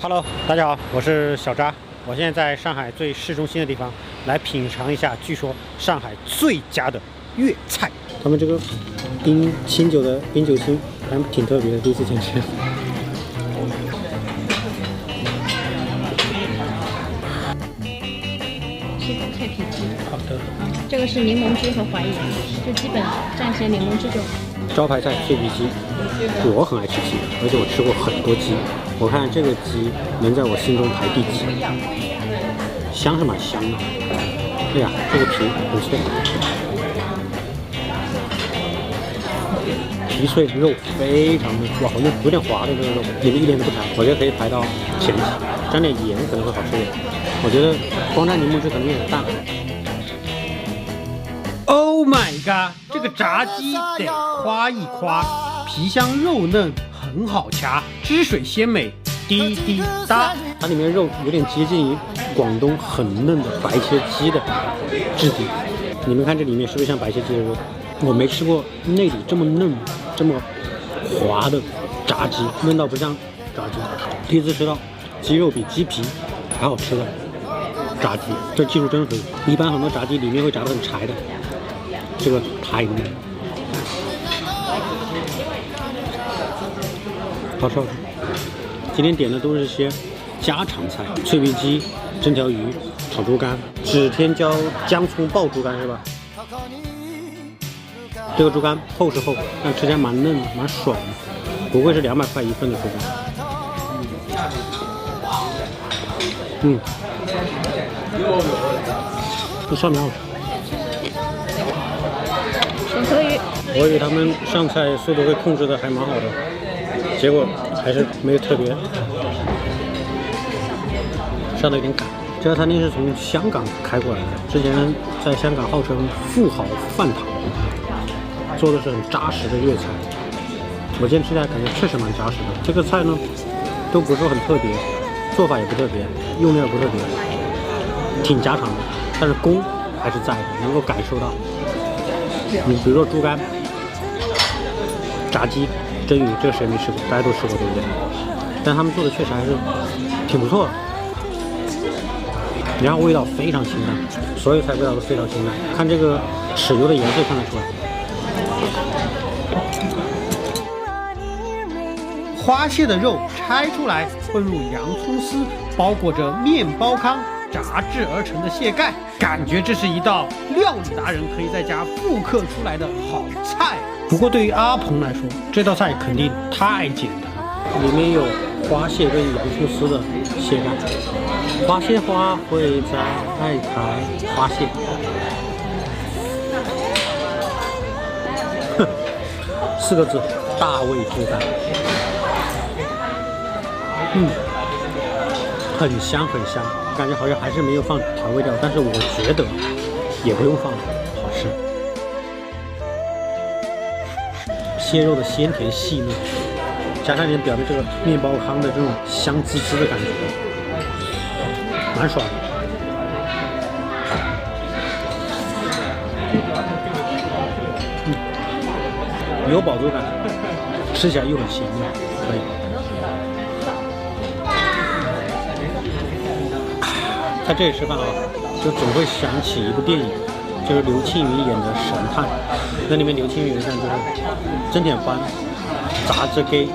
Hello， 大家好，我是小扎，我现在在上海最市中心的地方来品尝一下，据说上海最佳的粤菜。他们这个清酒的冰酒心还挺特别的，第一次见吃。吃脆皮鸡，好的，这个是柠檬汁和淮盐，就基本蘸些柠檬汁就好。招牌菜脆皮鸡，我很爱吃鸡，而且我吃过很多鸡。我看这个鸡能在我心中排第几？香是蛮香的。哎呀，这个皮很脆，皮脆肉非常的哇，好像有点滑的这个肉，里面一点都不柴，我觉得可以排到前几，沾点盐可能会好吃一点。我觉得光蘸柠檬汁可能有点淡。Oh my god！ 这个炸鸡得夸一夸，皮香肉嫩，很好掐，汁水鲜美，滴滴答。它里面肉有点接近于广东很嫩的白切鸡的质地。你们看这里面是不是像白切鸡的肉？我没吃过内里这么嫩、这么滑的炸鸡，嫩到不像炸鸡。第一次吃到鸡肉比鸡皮还好吃的炸鸡，这技术真的可以。一般很多炸鸡里面会炸得很柴的。这个太嫩，好吃好吃。今天点的都是一些家常菜，脆皮鸡、蒸条鱼、炒猪肝、指天椒姜葱爆猪肝是吧？这个猪肝厚是厚，但吃起来蛮嫩蛮爽的，不会是200块一份的猪肝。这蒜苗好吃。可以，我以为他们上菜速度会控制的还蛮好的，结果还是没有特别，上的有点赶。这家餐厅是从香港开过来的，之前在香港号称富豪饭堂，做的是很扎实的粤菜。我今天吃起来感觉确实蛮扎实的。这个菜呢，都不是说很特别，做法也不特别，用料也不特别，挺家常的，但是功还是在的，能够感受到。你比如说猪肝、炸鸡、蒸鱼，这个谁没吃过？大家都吃过，对不对？但他们做的确实还是挺不错的。然后味道非常清淡，所有菜味道都非常清淡。看这个豉油的颜色看得出来。花蟹的肉拆出来，混入洋葱丝，包裹着面包糠。炸制而成的蟹盖，感觉这是一道料理达人可以在家复刻出来的好菜。不过对于阿鹏来说，这道菜肯定太简单了。里面有花蟹跟洋葱丝的蟹盖，花蟹花会在爱台花蟹。4个字，大卫之饭。很香很香，感觉好像还是没有放调味料，但是我觉得也不用放，好吃。蟹肉的鲜甜细嫩，加上你表面这个面包糠的这种香滋滋的感觉，蛮爽的。有饱足感，吃起来又很鲜嫩，可以。在这里吃饭啊，就总会想起一部电影，就是刘青云演的《神探》。那里面刘青云有一段就是蒸点饭、炸只鸡，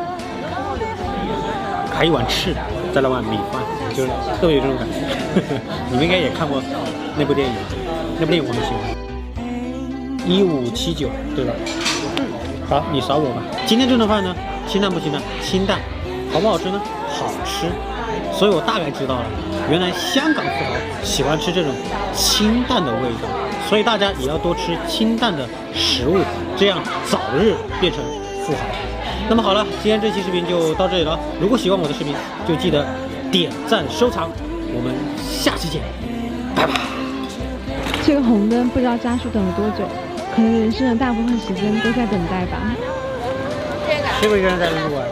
还一碗翅，再来碗米饭，就是特别有这种感觉。你们应该也看过那部电影，那部电影我很喜欢。1579，对吧？好，你扫我吧。今天这顿饭呢，清淡不清淡？清淡。好不好吃呢？好吃。所以我大概知道了，原来香港富豪喜欢吃这种清淡的味道，所以大家也要多吃清淡的食物，这样早日变成富豪。那么好了，今天这期视频就到这里了。如果喜欢我的视频，就记得点赞收藏。我们下期见，拜拜。这个红灯不知道家属等了多久，可能人生的大部分时间都在等待吧。谁会一个人在录啊？